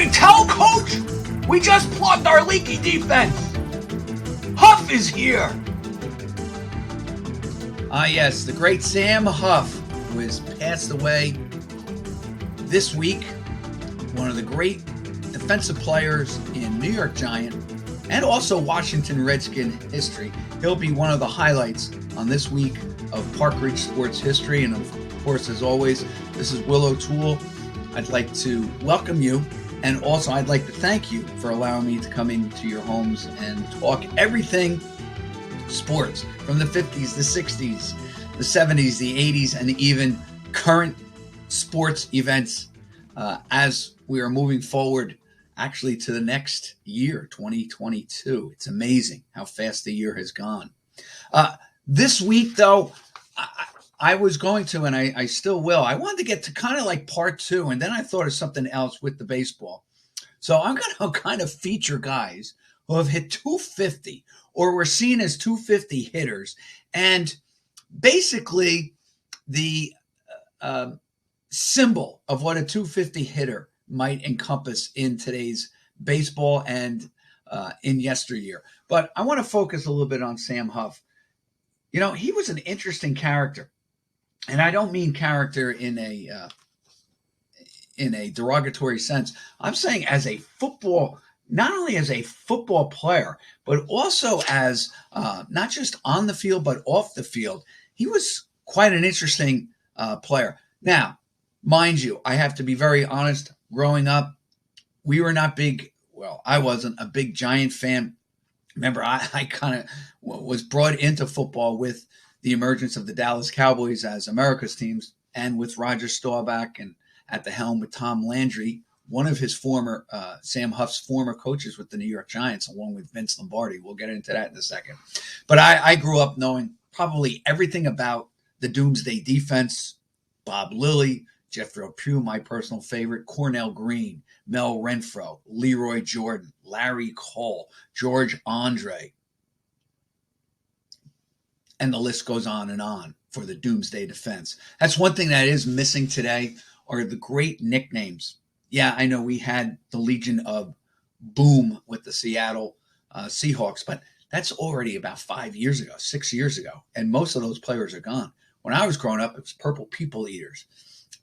you tell, Coach? We just plugged our leaky defense. Huff is here. Yes, the great Sam Huff, who has passed away this week. One of the great defensive players in New York Giant and also Washington Redskin history. He'll be one of the highlights on this week of Park Ridge Sports History. And of course, as always, this is Will O'Toole. I'd like to welcome you. And also, I'd like to thank you for allowing me to come into your homes and talk everything sports from the 50s, the 60s, the 70s, the 80s, and even current sports events as we are moving forward actually to the next year, 2022. It's amazing how fast the year has gone. This week, though, I was going to, and I still will, I wanted to get to kind of like part two, and then I thought of something else with the baseball. So I'm going to kind of feature guys who have hit 250 or were seen as 250 hitters. And basically the symbol of what a 250 hitter might encompass in today's baseball and in yesteryear. But I want to focus a little bit on Sam Huff. You know, he was an interesting character. And I don't mean character in a derogatory sense. I'm saying as a football, not only as a football player, but also as not just on the field, but off the field. He was quite an interesting player. Now, mind you, I have to be very honest. Growing up, we were not big. Well, I wasn't a big Giant fan. Remember, I kind of was brought into football with the emergence of the Dallas Cowboys as America's teams, and with Roger Staubach and at the helm with Tom Landry, one of his former, Sam Huff's former coaches with the New York Giants, along with Vince Lombardi. We'll get into that in a second. But I grew up knowing probably everything about the Doomsday Defense, Bob Lilly, Jethro Pugh, my personal favorite, Cornell Green, Mel Renfro, Leroy Jordan, Larry Cole, George Andre. And the list goes on for the Doomsday Defense. That's one thing that is missing today are the great nicknames. Yeah, I know we had the Legion of Boom with the Seattle Seahawks, but that's already about 5 years ago, 6 years ago. And most of those players are gone. When I was growing up, it was Purple People Eaters,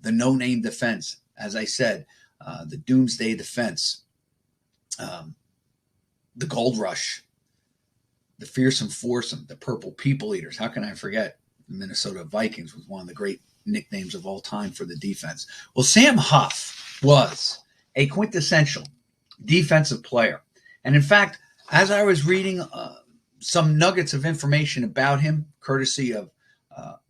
the No Name Defense, as I said, the Doomsday Defense, the Gold Rush, the Fearsome Foursome, the Purple People Eaters. How can I forget? The Minnesota Vikings was one of the great nicknames of all time for the defense. Well, Sam Huff was a quintessential defensive player. And in fact, as I was reading some nuggets of information about him, courtesy of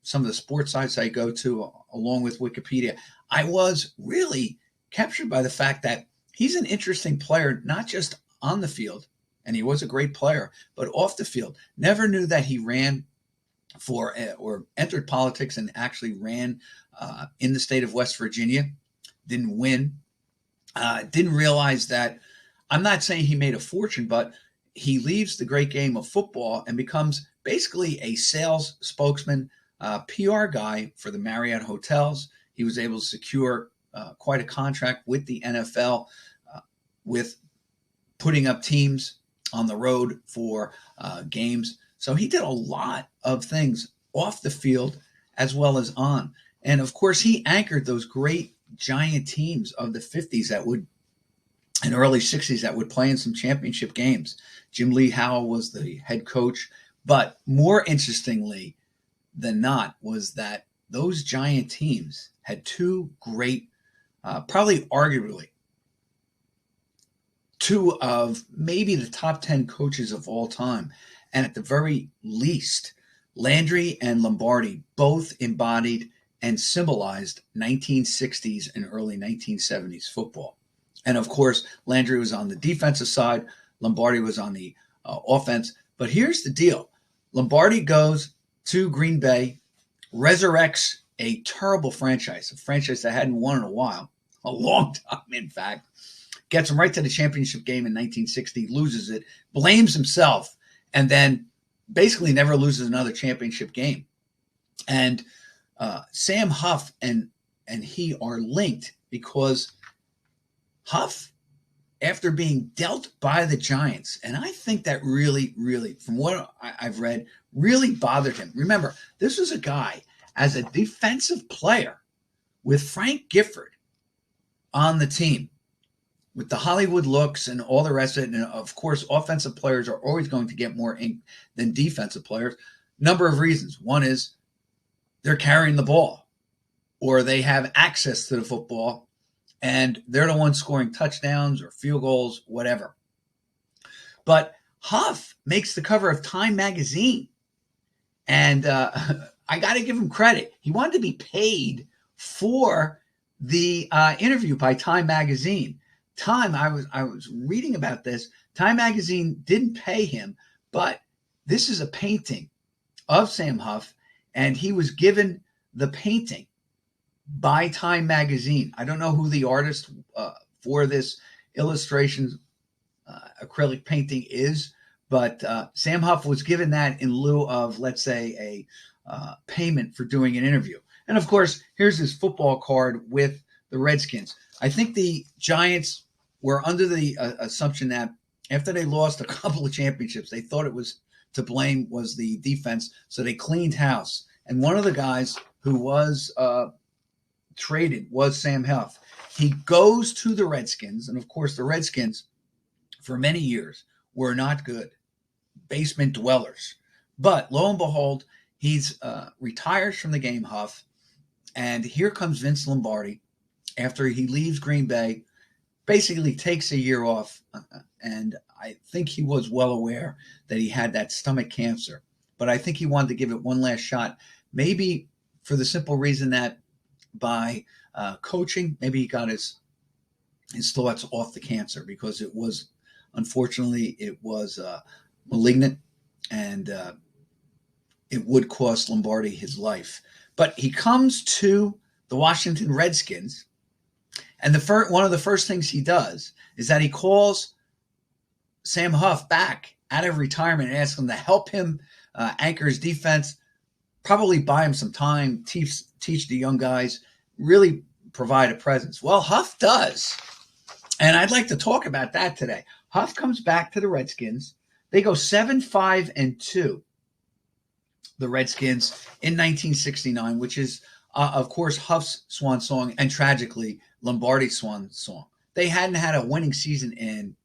some of the sports sites I go to, along with Wikipedia, I was really captured by the fact that he's an interesting player, not just on the field, and he was a great player, but off the field. Never knew that he ran for or entered politics and actually ran in the state of West Virginia. Didn't win. Didn't realize that. I'm not saying he made a fortune, but he leaves the great game of football and becomes basically a sales spokesman, PR guy for the Marriott hotels. He was able to secure quite a contract with the NFL with putting up teams on the road for games. So he did a lot of things off the field as well as on. And of course, he anchored those great Giant teams of the 50s that would, and early 60s, that would play in some championship games. Jim Lee Howell was the head coach. But more interestingly than not was that those Giant teams had two great, probably arguably, two of maybe the top 10 coaches of all time. And at the very least, Landry and Lombardi both embodied and symbolized 1960s and early 1970s football. And of course, Landry was on the defensive side. Lombardi was on the offense. But here's the deal. Lombardi goes to Green Bay, resurrects a terrible franchise, a franchise that hadn't won in a while, a long time, in fact, gets him right to the championship game in 1960, loses it, blames himself, and then basically never loses another championship game. And Sam Huff and he are linked because Huff after being dealt by the Giants. And I think that really, really, from what I've read, really bothered him. Remember, this was a guy as a defensive player with Frank Gifford on the team, with the Hollywood looks and all the rest of it. And of course, offensive players are always going to get more ink than defensive players. Number of reasons. One is they're carrying the ball, or they have access to the football, and they're the ones scoring touchdowns or field goals, whatever. But Huff makes the cover of Time magazine. And I got to give him credit. He wanted to be paid for the interview by Time magazine. Time, I was reading about this. Time magazine didn't pay him, but this is a painting of Sam Huff, and he was given the painting by Time magazine. I don't know who the artist for this illustration acrylic painting is, but Sam Huff was given that in lieu of, let's say, a payment for doing an interview. And of course, here's his football card with the Redskins. I think the Giants were under the assumption that after they lost a couple of championships, they thought it was to blame was the defense, so they cleaned house. And one of the guys who was traded was Sam Huff. He goes to the Redskins, and of course the Redskins for many years were not good, basement dwellers. But lo and behold, he's retires from the game, Huff, and here comes Vince Lombardi after he leaves Green Bay, basically takes a year off, and I think he was well aware that he had that stomach cancer, but I think he wanted to give it one last shot, maybe for the simple reason that by coaching, maybe he got his thoughts off the cancer, because it was, unfortunately, it was malignant, and it would cost Lombardi his life. But he comes to the Washington Redskins, and one of the first things he does is that he calls Sam Huff back out of retirement and asks him to help him anchor his defense, probably buy him some time, teach the young guys, really provide a presence. Well, Huff does. And I'd like to talk about that today. Huff comes back to the Redskins. They go 7-5-2, the Redskins, in 1969, which is, of course, Huff's swan song and, tragically, Lombardi's swan song. They hadn't had a winning season in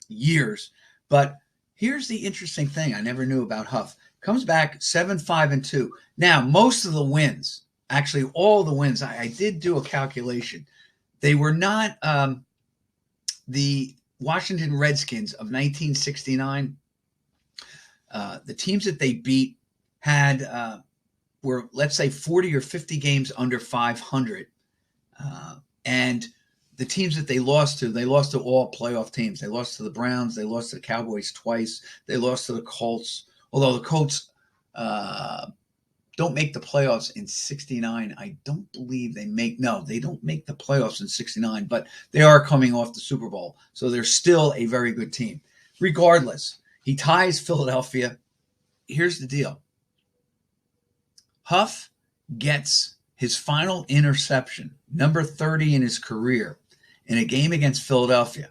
years. But here's the interesting thing I never knew about Huff. Comes back 7-5-2. Now, most of the wins, actually all the wins, I did do a calculation. They were not the Washington Redskins of 1969. The teams that they beat had were, let's say, 40 or 50 games under 500. And the teams that they lost to all playoff teams. They lost to the Browns. They lost to the Cowboys twice. They lost to the Colts. Although the Colts don't make the playoffs in 69. I don't believe they don't make the playoffs in 69, but they are coming off the Super Bowl. So they're still a very good team. Regardless, he ties Philadelphia. Here's the deal. Huff gets his final interception, number 30 in his career, in a game against Philadelphia,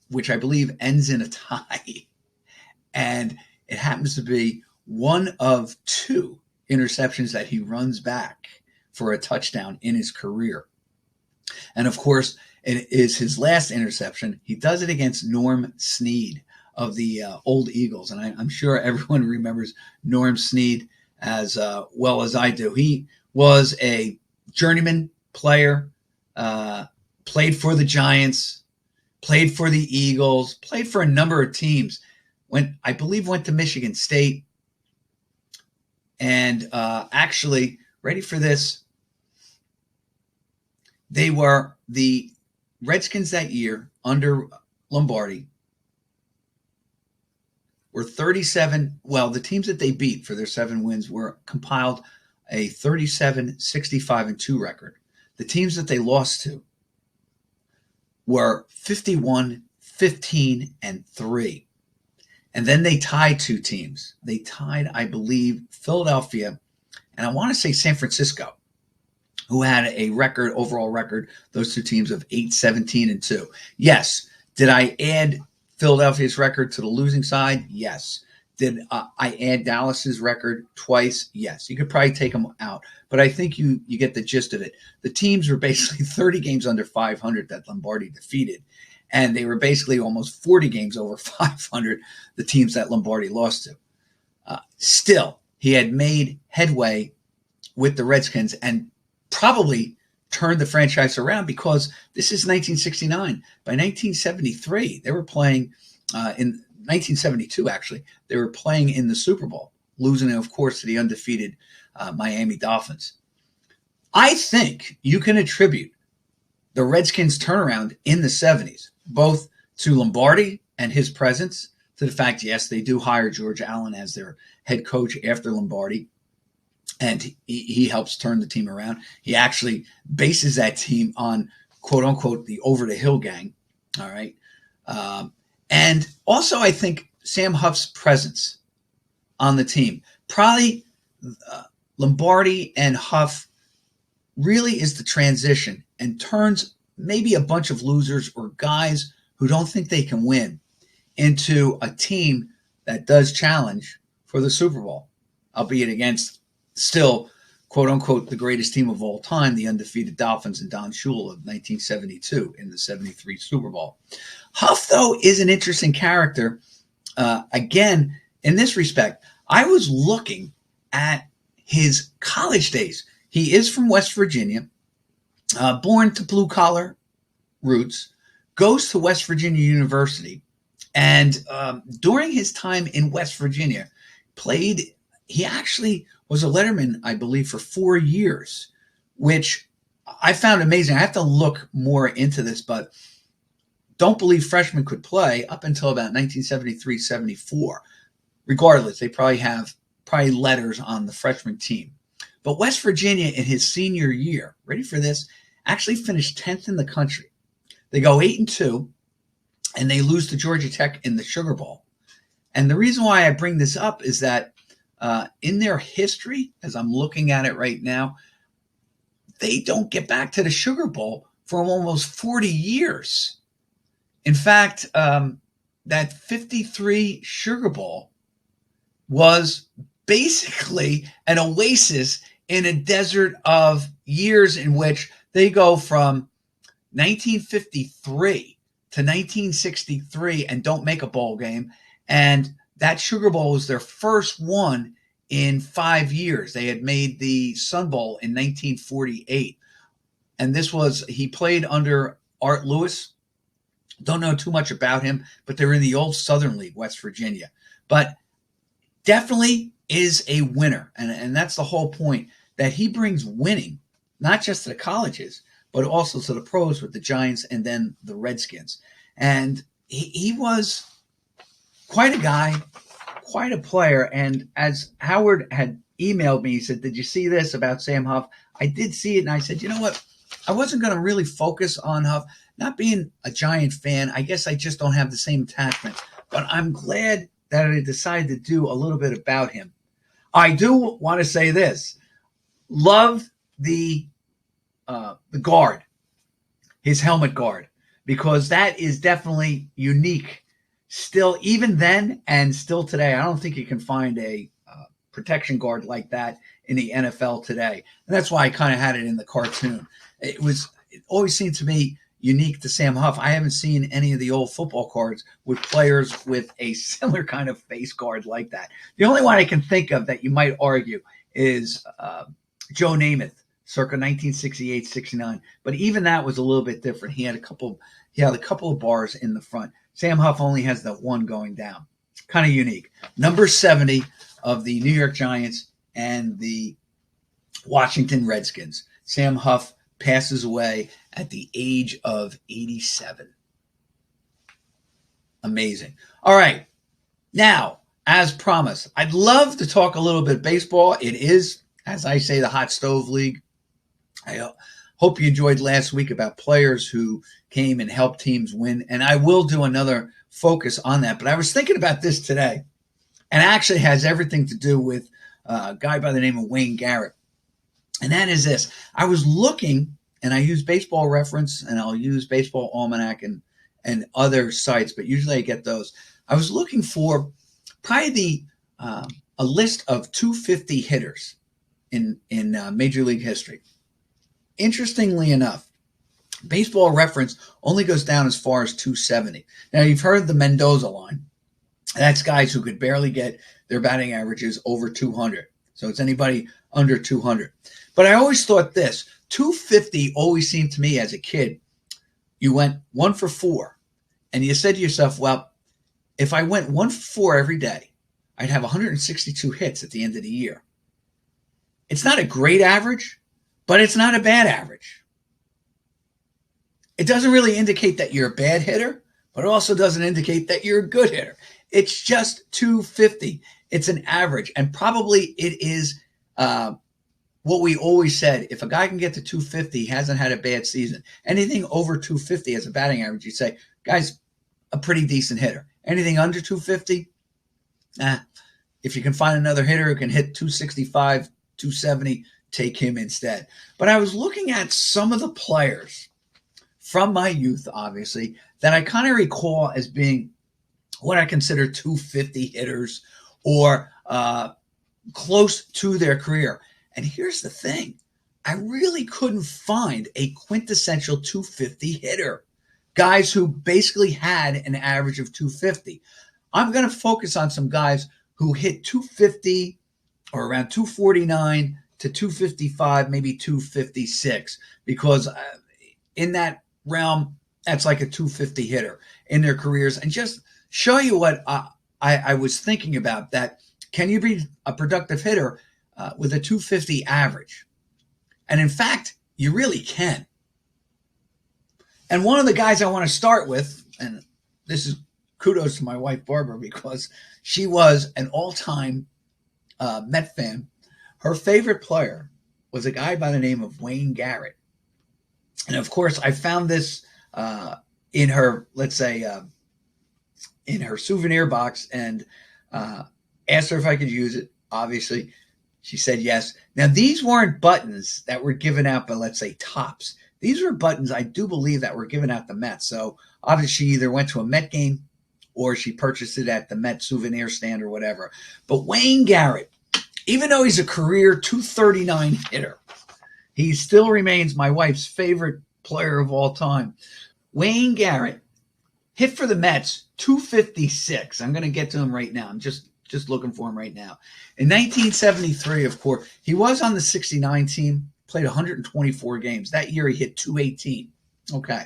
which I believe ends in a tie. And it happens to be one of two interceptions that he runs back for a touchdown in his career. And of course, it is his last interception. He does it against Norm Snead of the old Eagles. And I'm sure everyone remembers Norm Snead as well as I do. He was a journeyman player, played for the Giants, played for the Eagles, played for a number of teams. Went to Michigan State. And actually, ready for this, they were the Redskins that year under Lombardi were 37. Well, the teams that they beat for their 7 wins were compiled a 37-65-2 record. The teams that they lost to were 51-15-3. And then they tied 2 teams. They tied, I believe, Philadelphia, and I want to say San Francisco, who had a overall record, those 2 teams, of 8-17-2. Yes, Did I add Philadelphia's record to the losing side? Yes. Did I add Dallas's record twice? Yes. You could probably take them out, but I think you get the gist of it. The teams were basically 30 games under 500 that Lombardi defeated, and they were basically almost 40 games over 500, the teams that Lombardi lost to. Still, he had made headway with the Redskins and probably turned the franchise around, because this is 1969. By 1973, they were playing in 1972, actually, they were playing in the Super Bowl, losing, of course, to the undefeated Miami Dolphins. I think you can attribute the Redskins' turnaround in the 70s, both to Lombardi and his presence, to the fact, yes, they do hire George Allen as their head coach after Lombardi, and he helps turn the team around. He actually bases that team on, quote unquote, the over the hill gang. All right. And also, I think Sam Huff's presence on the team, probably Lombardi and Huff, really is the transition and turns maybe a bunch of losers or guys who don't think they can win into a team that does challenge for the Super Bowl, albeit against still, quote unquote, the greatest team of all time, the undefeated Dolphins and Don Shula of 1972 in the 73 Super Bowl. Huff, though, is an interesting character. Again, in this respect, I was looking at his college days. He is from West Virginia, born to blue-collar roots, goes to West Virginia University, and during his time in West Virginia, he actually was a letterman, I believe, for 4 years, which I found amazing. I have to look more into this, but don't believe freshmen could play up until about 1973, 74. Regardless, they probably have letters on the freshman team. But West Virginia in his senior year, ready for this, actually finished 10th in the country. They go 8-2, and they lose to Georgia Tech in the Sugar Bowl. And the reason why I bring this up is that in their history, as I'm looking at it right now, they don't get back to the Sugar Bowl for almost 40 years. In fact, that 53 Sugar Bowl was basically an oasis in a desert of years in which they go from 1953 to 1963 and don't make a bowl game. And that Sugar Bowl was their first one in 5 years. They had made the Sun Bowl in 1948. And he played under Art Lewis. Don't know too much about him, but they're in the old Southern League, West Virginia. But definitely is a winner. And that's the whole point, that he brings winning, not just to the colleges, but also to the pros with the Giants and then the Redskins. And he was quite a guy, quite a player. And as Howard had emailed me, he said, "Did you see this about Sam Huff?" I did see it, and I said, you know what? I wasn't going to really focus on Huff. Not being a Giant fan, I guess I just don't have the same attachment. But I'm glad that I decided to do a little bit about him. I do want to say this. Love the guard, his helmet guard, because that is definitely unique. Still, even then and still today, I don't think you can find a protection guard like that in the NFL today. And that's why I kind of had it in the cartoon. It always seemed to me unique to Sam Huff. I haven't seen any of the old football cards with players with a similar kind of face guard like that. The only one I can think of that you might argue is Joe Namath, circa 1968-69. But even that was a little bit different. He had a couple of bars in the front. Sam Huff only has that one going down. Kind of unique. Number 70 of the New York Giants and the Washington Redskins. Sam Huff passes away at the age of 87. Amazing. All right. Now, as promised, I'd love to talk a little bit baseball. It is, as I say, the hot stove league. I hope you enjoyed last week about players who came and helped teams win. And I will do another focus on that. But I was thinking about this today, and it actually has everything to do with a guy by the name of Wayne Garrett. And that is this. I was looking, and I use Baseball Reference, and I'll use Baseball Almanac and other sites, but usually I get those. I was looking for probably a list of 250 hitters in Major League history. Interestingly enough, Baseball Reference only goes down as far as 270. Now, you've heard the Mendoza line. That's guys who could barely get their batting averages over 200. So it's anybody under 200. But I always thought this, 250 always seemed to me as a kid, you went 1 for 4. And you said to yourself, well, if I went 1 for 4 every day, I'd have 162 hits at the end of the year. It's not a great average, but it's not a bad average. It doesn't really indicate that you're a bad hitter, but it also doesn't indicate that you're a good hitter. It's just 250. It's an average. And probably it is what we always said. If a guy can get to 250, he hasn't had a bad season. Anything over 250 as a batting average, you say, guy's a pretty decent hitter. Anything under 250, if you can find another hitter who can hit 265, 270, take him instead. But I was looking at some of the players from my youth, obviously, that I kind of recall as being what I consider 250 hitters or close to their career. And here's the thing. I really couldn't find a quintessential 250 hitter. Guys who basically had an average of 250. I'm going to focus on some guys who hit 250 or around 249 to 255, maybe 256, because in that realm, that's like a 250 hitter in their careers. And just show you what I was thinking about, that can you be a productive hitter with a 250 average? And in fact, you really can. And one of the guys I want to start with, and this is kudos to my wife, Barbara, because she was an all-time Met fan. Her favorite player was a guy by the name of Wayne Garrett. And of course, I found this in her, let's say, in her souvenir box, and asked her if I could use it. Obviously, she said yes. Now, these weren't buttons that were given out by, let's say, Topps. These were buttons, I do believe, that were given out the Mets. So obviously, she either went to a Met game or she purchased it at the Met souvenir stand or whatever. But Wayne Garrett, even though he's a career 239 hitter, he still remains my wife's favorite player of all time. Wayne Garrett hit for the Mets 256. I'm going to get to him right now. I'm just looking for him right now. In 1973, of course, he was on the 69 team, played 124 games. That year, he hit 218. Okay.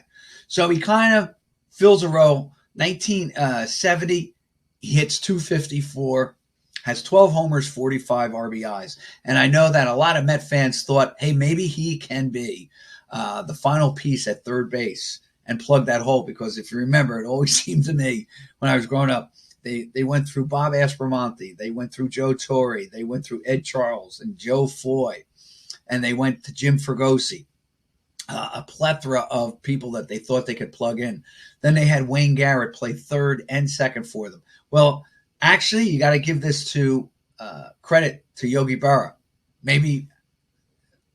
So he kind of fills a role. 1970, he hits 254, has 12 homers, 45 RBIs. And I know that a lot of Met fans thought, hey, maybe he can be the final piece at third base and plug that hole, because if you remember, it always seemed to me when I was growing up, they went through Bob Aspromonte, they went through Joe Torre, they went through Ed Charles and Joe Foy, and they went to Jim Fregosi, a plethora of people that they thought they could plug in. Then they had Wayne Garrett play third and second for them. Well, actually, you got to give this to credit to Yogi Berra. Maybe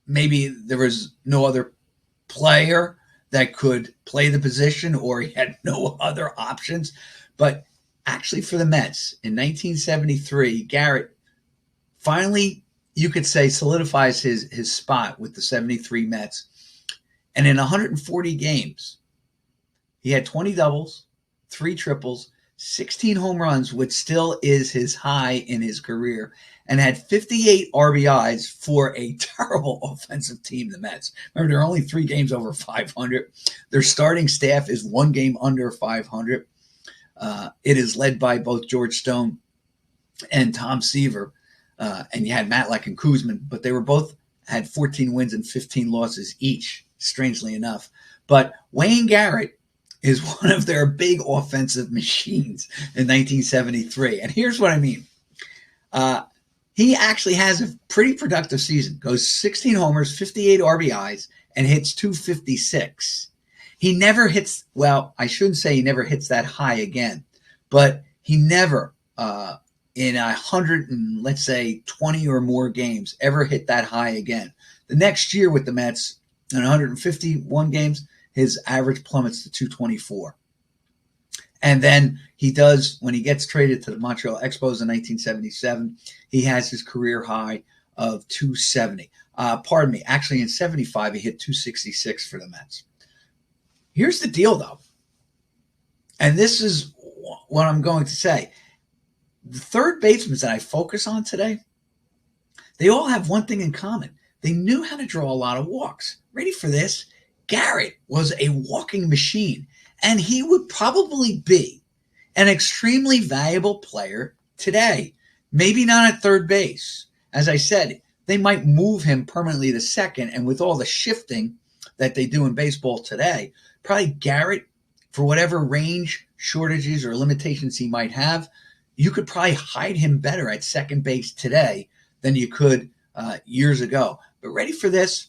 there was no other player that could play the position, or he had no other options. But actually, for the Mets in 1973, Garrett finally, you could say, solidifies his spot with the 73 Mets. And in 140 games, he had 20 doubles, 3 triples, 16 home runs, which still is his high in his career, and had 58 RBIs for a terrible offensive team, the Mets. Remember, there are only 3 games over 500. Their starting staff is 1 game under 500. It is led by both George Stone and Tom Seaver. And you had Matlack and Kuzman, but they were both had 14 wins and 15 losses each, strangely enough. But Wayne Garrett is one of their big offensive machines in 1973. And here's what I mean. He actually has a pretty productive season, goes 16 homers, 58 RBIs, and hits 256. He never hits, well, I shouldn't say he never hits that high again, but he never, in 100 and let's say 20 or more games, ever hit that high again. The next year with the Mets, in 151 games, his average plummets to 224. And then he does, when he gets traded to the Montreal Expos in 1977, he has his career high of 270. Pardon me, actually in 75, he hit 266 for the Mets. Here's the deal, though, and this is what I'm going to say. The third basemen that I focus on today, they all have one thing in common. They knew how to draw a lot of walks. Ready for this? Garrett was a walking machine, and he would probably be an extremely valuable player today. Maybe not at third base. As I said, they might move him permanently to second, and with all the shifting that they do in baseball today, probably Garrett, for whatever range, shortages, or limitations he might have, you could probably hide him better at second base today than you could years ago. But ready for this?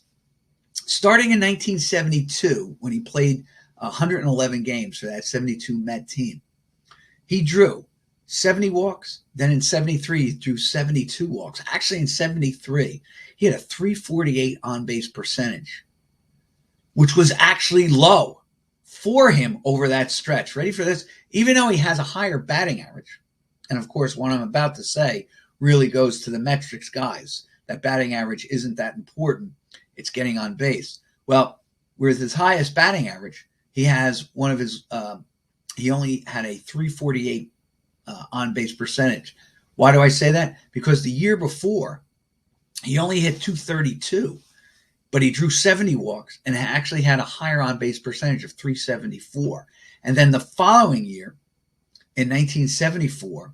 Starting in 1972, when he played 111 games for that 72 Met team, he drew 70 walks. Then in 73, he drew 72 walks. Actually, in 73, he had a 348 on-base percentage, which was actually low for him over that stretch. Ready for this? Even though he has a higher batting average, and of course, what I'm about to say really goes to the metrics guys, that batting average isn't that important. It's getting on base. Well, with his highest batting average, he has one of his, he only had a 348 on-base percentage. Why do I say that? Because the year before, he only hit 232, but he drew 70 walks and actually had a higher on-base percentage of 374. And then the following year, in 1974,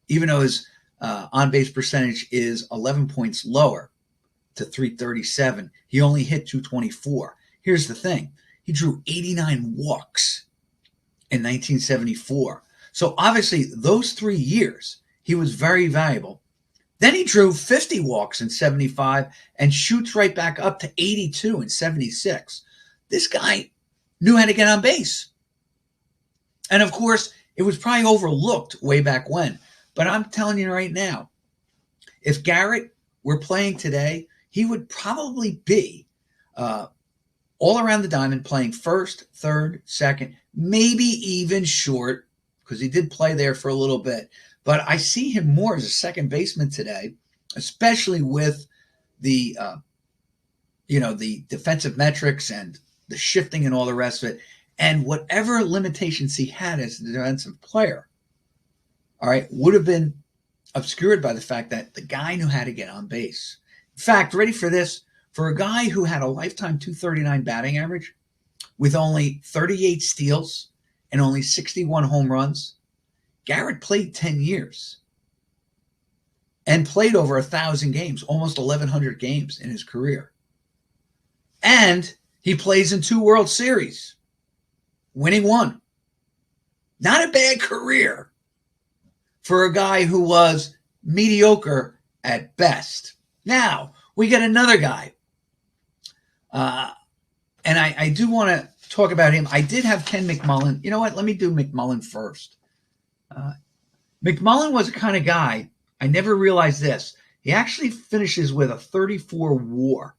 even though his on-base percentage is 11 points lower to 337, he only hit 224. Here's the thing. He drew 89 walks in 1974. So obviously those 3 years, he was very valuable. Then he drew 50 walks in 75 and shoots right back up to 82 in 76. This guy knew how to get on base. And of course, it was probably overlooked way back when. But I'm telling you right now, if Garrett were playing today, he would probably be all around the diamond, playing first, third, second, maybe even short, because he did play there for a little bit. But I see him more as a second baseman today, especially with the, the defensive metrics and the shifting and all the rest of it, and whatever limitations he had as a defensive player, all right, would have been obscured by the fact that the guy knew how to get on base. In fact, ready for this? For a guy who had a lifetime 239 batting average with only 38 steals and only 61 home runs, Garrett played 10 years and played over 1,000 games, almost 1,100 games in his career. And he plays in 2 World Series, winning 1. Not a bad career for a guy who was mediocre at best. Now, we get another guy. And I do want to talk about him. I did have Ken Mcmullen. You know what? Let me do Mcmullen first. Mcmullen was a kind of guy, I never realized this. He actually finishes with a 34 WAR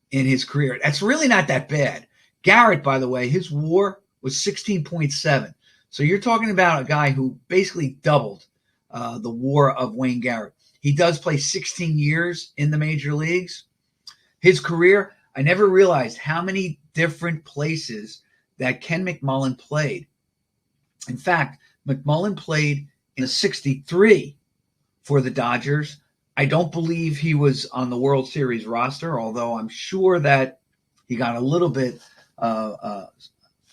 in his career. That's really not that bad. Garrett, by the way, his WAR was 16.7. So you're talking about a guy who basically doubled the WAR of Wayne Garrett. He does play 16 years in the major leagues. His career, I never realized how many different places that Ken Mcmullen played. In fact, Mcmullen played in the 63 for the Dodgers. I don't believe he was on the World Series roster, although I'm sure that he got a little bit,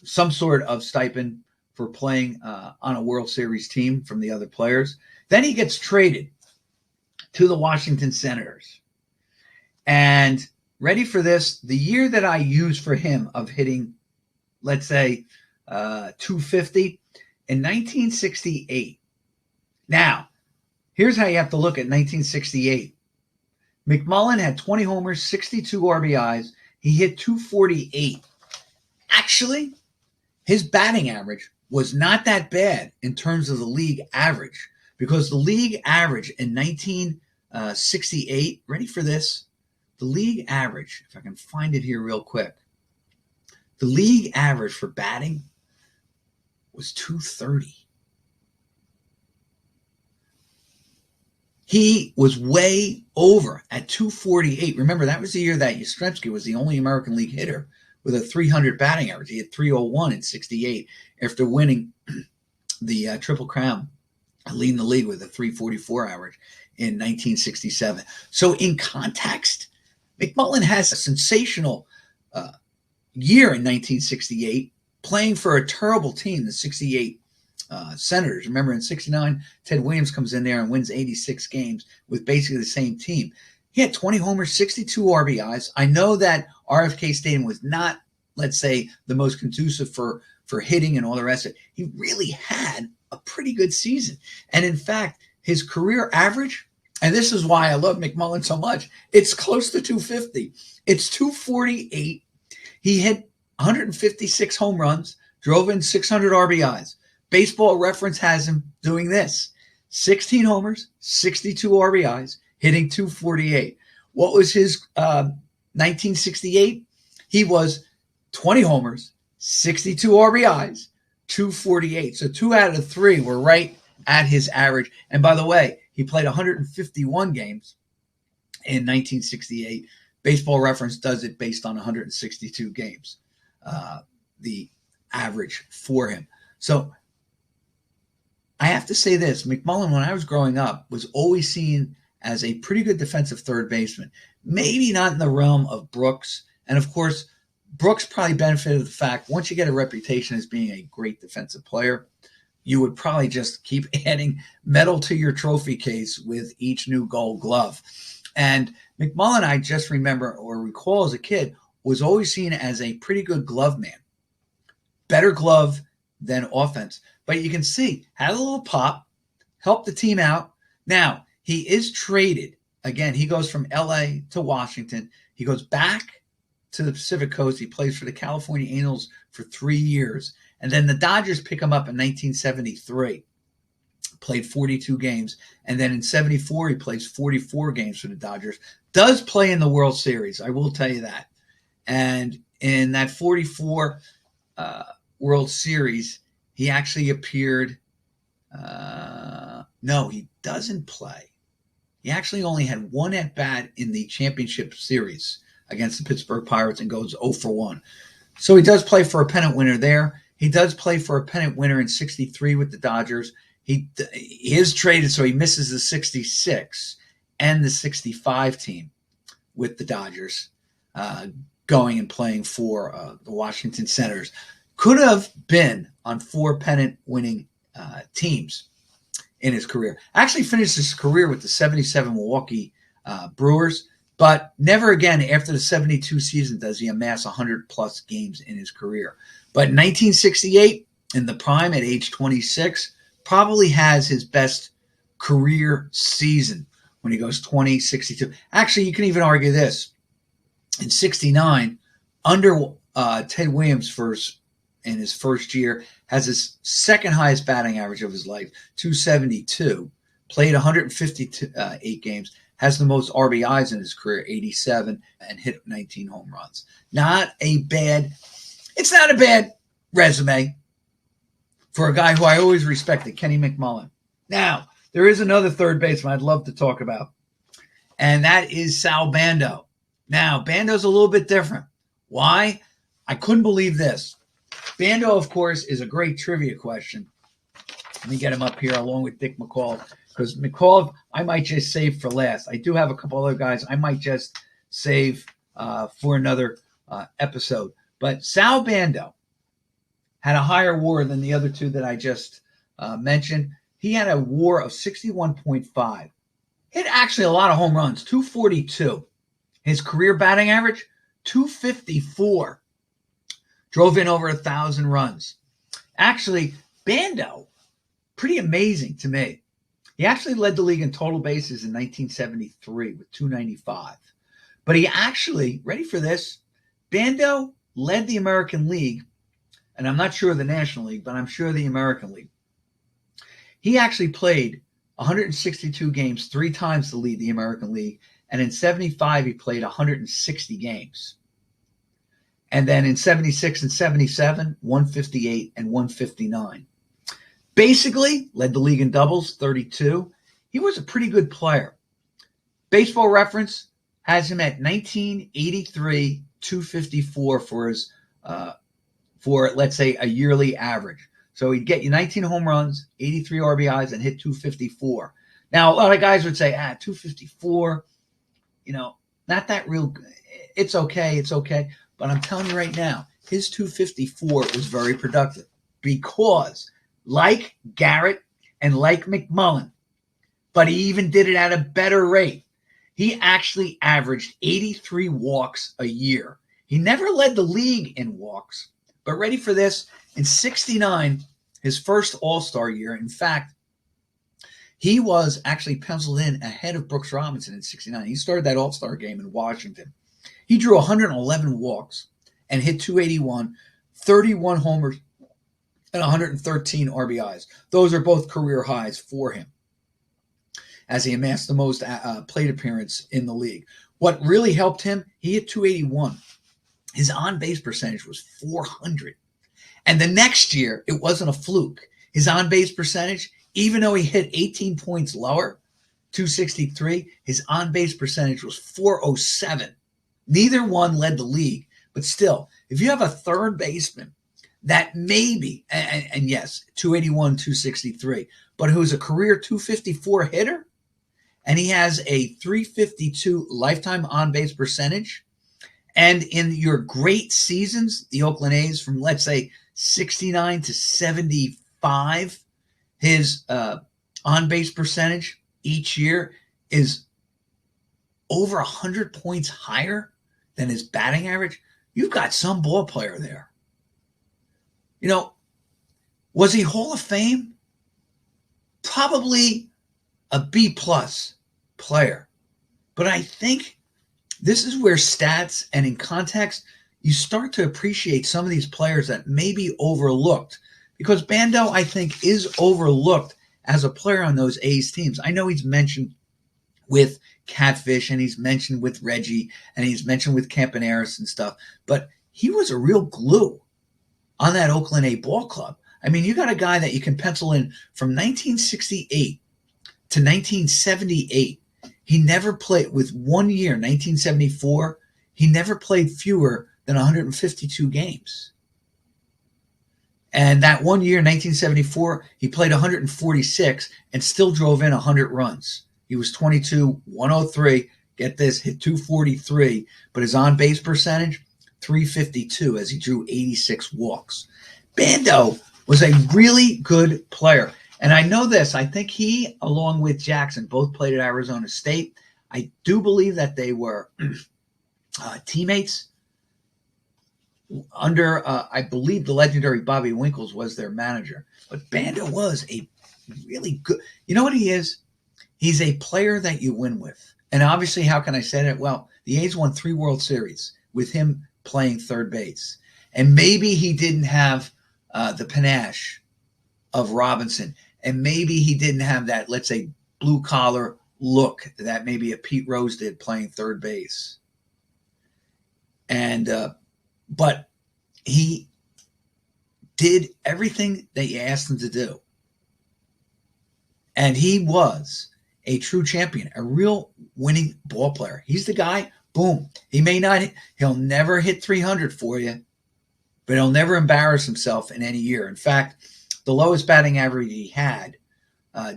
some sort of stipend for playing on a World Series team from the other players. Then he gets traded to the Washington Senators. And ready for this, the year that I used for him of hitting, let's say, 250 in 1968. Now, here's how you have to look at 1968. Mcmullen had 20 homers, 62 RBIs. He hit 248. Actually, his batting average was not that bad in terms of the league average, because the league average in 1968, ready for this? The league average, if I can find it here real quick, the league average for batting was 230. He was way over at 248. Remember, that was the year that Yastrzemski was the only American League hitter with a 300 batting average. He had 301 in 68 after winning the Triple Crown, leading the league with a 344 average in 1967. So in context, Mcmullen has a sensational year in 1968, playing for a terrible team, the 68 Senators. Remember, in 69, Ted Williams comes in there and wins 86 games with basically the same team. He had 20 homers, 62 RBIs. I know that RFK Stadium was not, let's say, the most conducive for hitting and all the rest of it. He really had a pretty good season. And in fact, his career average, and this is why I love Mcmullen so much, it's close to 250. It's 248. He hit 156 home runs, drove in 600 RBIs. Baseball Reference has him doing this: 16 homers, 62 RBIs, hitting 248. What was his 1968? He was 20 homers, 62 RBIs, 248. So 2 out of the 3 were right at his average. And by the way, he played 151 games in 1968. Baseball Reference does it based on 162 games, the average for him. So I have to say this: Mcmullen, when I was growing up, was always seen as a pretty good defensive third baseman. Maybe not in the realm of Brooks. And of course, Brooks probably benefited the fact once you get a reputation as being a great defensive player, you would probably just keep adding metal to your trophy case with each new Gold Glove. And Mcmullen, I just remember or recall as a kid, was always seen as a pretty good glove man. Better glove than offense. But you can see, had a little pop, helped the team out. Now, he is traded. Again, he goes from L.A. to Washington. He goes back to the Pacific Coast. He plays for the California Angels for 3 years. And then the Dodgers pick him up in 1973. Played 42 games. And then in 74, he plays 44 games for the Dodgers. Does play in the World Series, I will tell you that. And in that 44 World Series, he actually appeared. No, he doesn't play. He actually only had one at-bat in the championship series against the Pittsburgh Pirates and goes 0 for 1. So he does play for a pennant winner there. He does play for a pennant winner in 63 with the Dodgers. He is traded, so he misses the 66 and the 65 team with the Dodgers, going and playing for the Washington Senators. Could have been on 4 pennant-winning teams in his career. Actually finished his career with the 77 Milwaukee Brewers, but never again after the 72 season does he amass 100-plus games in his career. But in 1968, in the prime at age 26, probably has his best career season when he goes 20, 62. Actually, you can even argue this. In 69, under Ted Williams in his first year, has his second highest batting average of his life, 272, played 158 games, has the most RBIs in his career, 87, and hit 19 home runs. It's not a bad resume for a guy who I always respected, Kenny Mcmullen. Now, there is another third baseman I'd love to talk about, and that is Sal Bando. Now, Bando's a little bit different. Why? I couldn't believe this. Bando, of course, is a great trivia question. Let me get him up here along with Dick McCall, because McCall I might just save for last. I do have a couple other guys I might just save for another episode. But Sal Bando had a higher WAR than the other two that I just mentioned. He had a WAR of 61.5. Hit actually a lot of home runs, 242. His career batting average, 254. Drove in over 1,000 runs. Actually, Bando, pretty amazing to me. He actually led the league in total bases in 1973 with 295. But he actually, ready for this, Bando led the American League, and I'm not sure of the National League, but I'm sure the American League. He actually played 162 games, 3 times to lead the American League, and in 75 he played 160 games. And then in 76 and 77, 158 and 159. Basically, led the league in doubles, 32. He was a pretty good player. Baseball Reference has him at 1983, 254 for his, for let's say a yearly average. So he'd get you 19 home runs, 83 RBIs, and hit 254. Now, a lot of guys would say, 254, not that real. It's okay. But I'm telling you right now, his 254 was very productive because, like Garrett and like Mcmullen, but he even did it at a better rate. He actually averaged 83 walks a year. He never led the league in walks, but ready for this, in 69, his first All-Star year, in fact, he was actually penciled in ahead of Brooks Robinson in 69. He started that All-Star game in Washington. He drew 111 walks and hit 281, 31 homers, and 113 RBIs. Those are both career highs for him as he amassed the most plate appearance in the league. What really helped him, he hit 281. His on-base percentage was 400. And the next year, it wasn't a fluke. His on-base percentage, even though he hit 18 points lower, 263, his on-base percentage was 407. Neither one led the league, but still, if you have a third baseman that maybe, and yes, 281, 263, but who's a career 254 hitter, and he has a 352 lifetime on-base percentage, and in your great seasons, the Oakland A's from, let's say, 69 to 75, his on-base percentage each year is over 100 points higher than his batting average. You've got some ball player there. Was he Hall of Fame? Probably a B-plus player. But I think this is where stats and in context, you start to appreciate some of these players that may be overlooked. Because Bando, I think, is overlooked as a player on those A's teams. I know he's mentioned with Catfish, and he's mentioned with Reggie, and he's mentioned with Campaneris and stuff, but he was a real glue on that Oakland A ball club. I mean, you got a guy that you can pencil in from 1968 to 1978. He never played, with 1 year, 1974, he never played fewer than 152 games. And that 1 year, 1974, he played 146 and still drove in 100 runs. He was 22, 103, get this, hit 243, but his on-base percentage, 352, as he drew 86 walks. Bando was a really good player. And I know this, I think he, along with Jackson, both played at Arizona State. I do believe that they were teammates under, I believe the legendary Bobby Winkles was their manager. But Bando was a really good, you know what he is? He's a player that you win with. And obviously, how can I say that? Well, the A's won 3 World Series with him playing third base. And maybe he didn't have the panache of Robinson. And maybe he didn't have that, let's say, blue-collar look that maybe a Pete Rose did playing third base. And but he did everything that you asked him to do. And he was a true champion, a real winning ball player. He's the guy, boom. He'll never hit 300 for you, but he'll never embarrass himself in any year. In fact, the lowest batting average he had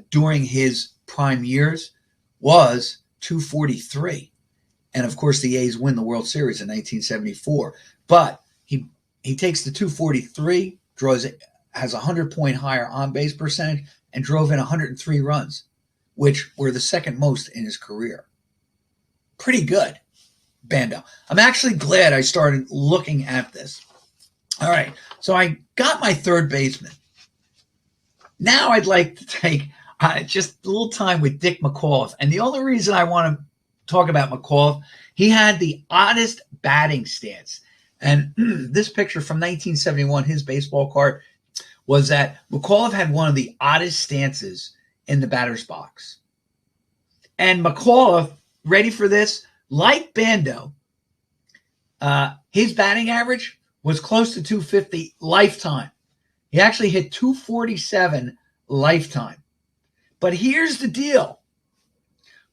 during his prime years was 243. And of course, the A's win the World Series in 1974. But he takes the 243, has a 100-point higher on-base percentage, and drove in 103 runs, which were the second most in his career. Pretty good, Bando. I'm actually glad I started looking at this. All right, so I got my third baseman. Now I'd like to take just a little time with Dick McAuliffe. And the only reason I want to talk about McAuliffe, he had the oddest batting stance. And this picture from 1971, his baseball card, was that McAuliffe had one of the oddest stances in the batter's box. And McAuliffe, ready for this, like Bando, His batting average was close to 250 lifetime. He actually hit 247 lifetime. But here's the deal.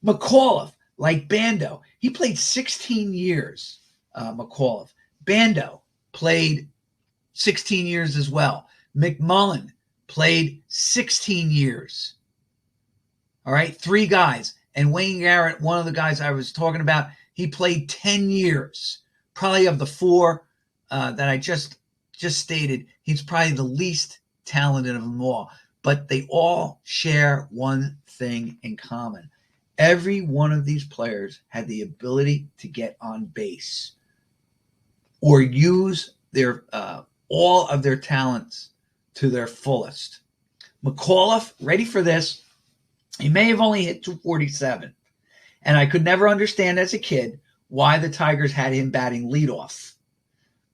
McAuliffe, like Bando, he played 16 years, McAuliffe. Bando played 16 years as well. Mcmullen played 16 years. All right, 3 guys. And Wayne Garrett, one of the guys I was talking about, he played 10 years. Probably of the 4 that I just stated, he's probably the least talented of them all. But they all share one thing in common. Every one of these players had the ability to get on base or use their all of their talents to their fullest. McAuliffe, ready for this, he may have only hit 247. And I could never understand as a kid why the Tigers had him batting leadoff.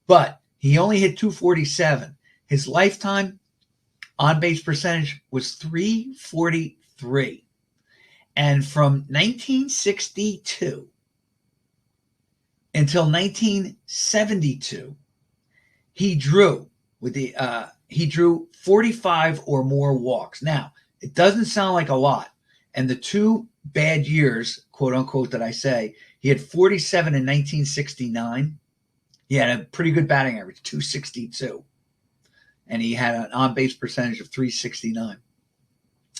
But he only hit 247. His lifetime on-base percentage was .343. And from 1962 until 1972, he drew 45 or more walks. Now, it doesn't sound like a lot. And the 2 bad years, quote unquote, that I say, he had 47 in 1969. He had a pretty good batting average, 262. And he had an on-base percentage of .369.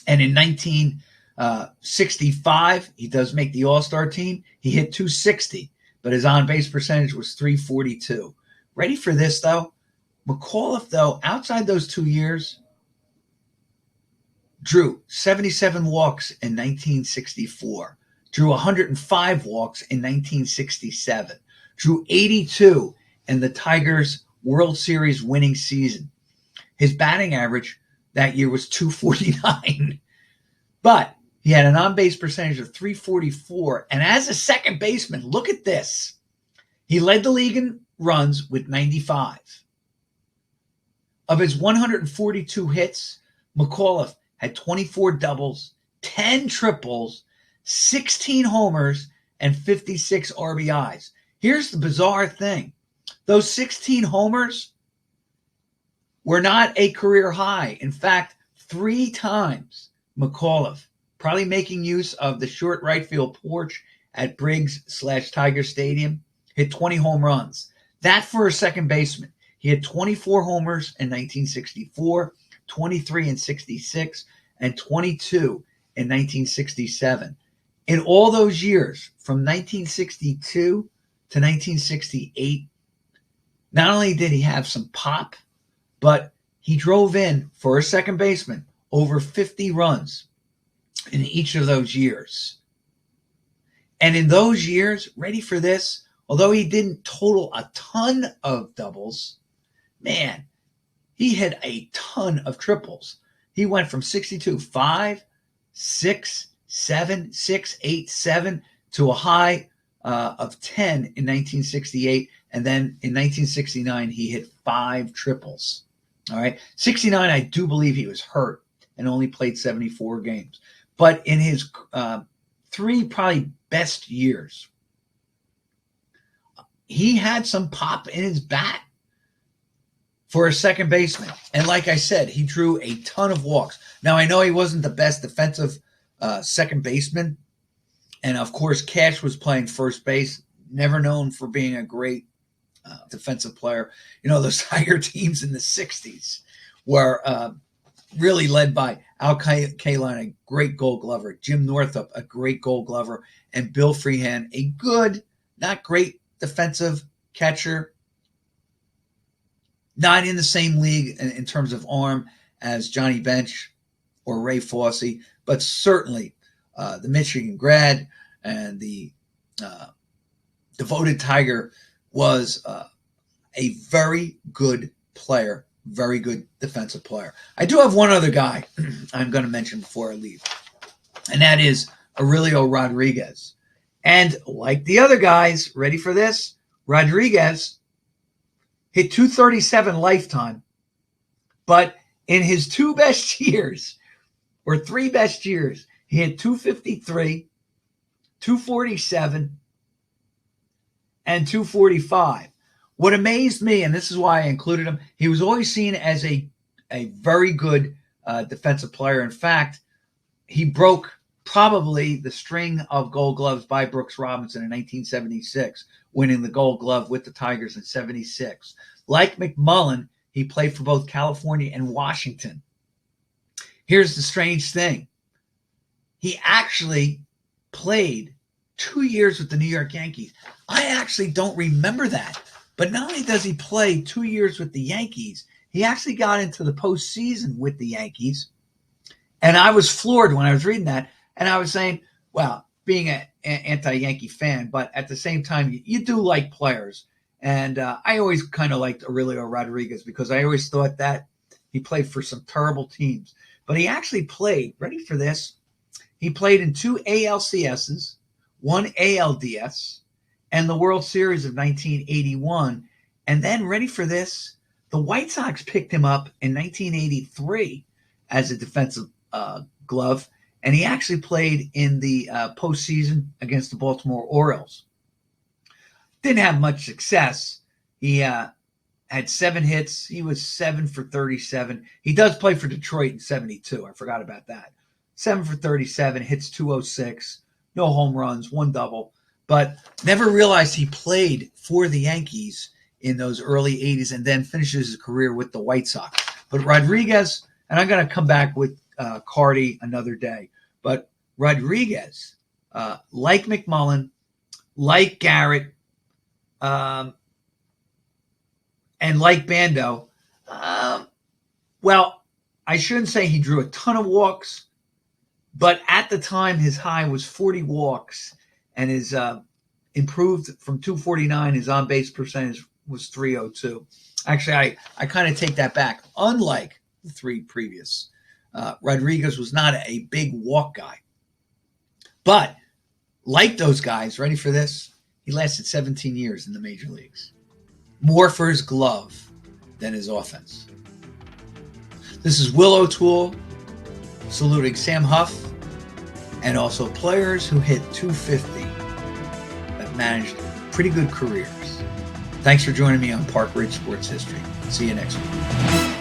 And in 1965, he does make the All-Star team. He hit .260, but his on-base percentage was .342. Ready for this, though? McAuliffe, though, outside those 2 years, drew 77 walks in 1964, drew 105 walks in 1967, drew 82 in the Tigers' World Series winning season. His batting average that year was .249, but he had an on-base percentage of .344. And as a second baseman, look at this. He led the league in runs with 95. Of his 142 hits, McAuliffe had 24 doubles, 10 triples, 16 homers, and 56 RBIs. Here's the bizarre thing. Those 16 homers were not a career high. In fact, 3 times McAuliffe, probably making use of the short right field porch at Briggs/Tiger Stadium, hit 20 home runs. That for a second baseman. He had 24 homers in 1964, 23 in 66, and 22 in 1967. In all those years, from 1962 to 1968, not only did he have some pop, but he drove in, for a second baseman, over 50 runs in each of those years. And in those years, ready for this, although he didn't total a ton of doubles, man, he had a ton of triples. He went from 62, 5, 6, 7, 6, 8, 7 to a high of 10 in 1968. And then in 1969, he hit 5 triples. All right. 69, I do believe he was hurt and only played 74 games. But in his 3 probably best years, he had some pop in his bat for a second baseman. And like I said, he drew a ton of walks. Now, I know he wasn't the best defensive second baseman. And, of course, Cash was playing first base, never known for being a great defensive player. You know, those Tiger teams in the 60s were really led by Al Kaline, a great gold glover, Jim Northup, a great gold glover, and Bill Freehan, a good, not great defensive catcher. Not in the same league in terms of arm as Johnny Bench or Ray Fosse, but certainly the Michigan grad and the devoted Tiger was a very good player, very good defensive player. I do have one other guy I'm going to mention before I leave, and that is Aurelio Rodriguez. And like the other guys, ready for this? Rodriguez hit 237 lifetime, but in his 2 best years, or 3 best years, he hit 253, 247, and 245. What amazed me, and this is why I included him, he was always seen as a very good defensive player. In fact, he broke probably the string of Gold Gloves by Brooks Robinson in 1976, winning the Gold Glove with the Tigers in 76. Like McMullen, he played for both California and Washington. Here's the strange thing. He actually played 2 years with the New York Yankees. I actually don't remember that. But not only does he play 2 years with the Yankees, he actually got into the postseason with the Yankees. And I was floored when I was reading that. And I was saying, well, being an anti-Yankee fan, but at the same time, you do like players. And I always kind of liked Aurelio Rodriguez because I always thought that he played for some terrible teams. But he actually played, ready for this, he played in 2 ALCSs, 1 ALDS, and the World Series of 1981. And then, ready for this, the White Sox picked him up in 1983 as a defensive glove, and he actually played in the postseason against the Baltimore Orioles. Didn't have much success. He had 7 hits. He was 7 for 37. He does play for Detroit in 72. I forgot about that. 7 for 37, hits 206, no home runs, 1 double. But never realized he played for the Yankees in those early 80s and then finishes his career with the White Sox. But Rodriguez, and I'm going to come back with Cardi another day, but Rodriguez, like McMullen, like Garrett, and like Bando, well, I shouldn't say he drew a ton of walks, but at the time his high was 40 walks, and his improved from 249. His on-base percentage was 302. Actually, I kind of take that back. Unlike the 3 previous, Rodriguez was not a big walk guy. But like those guys, ready for this? He lasted 17 years in the major leagues. More for his glove than his offense. This is Will O'Toole saluting Sam Huff and also players who hit 250 that managed pretty good careers. Thanks for joining me on Park Ridge Sports History. See you next week.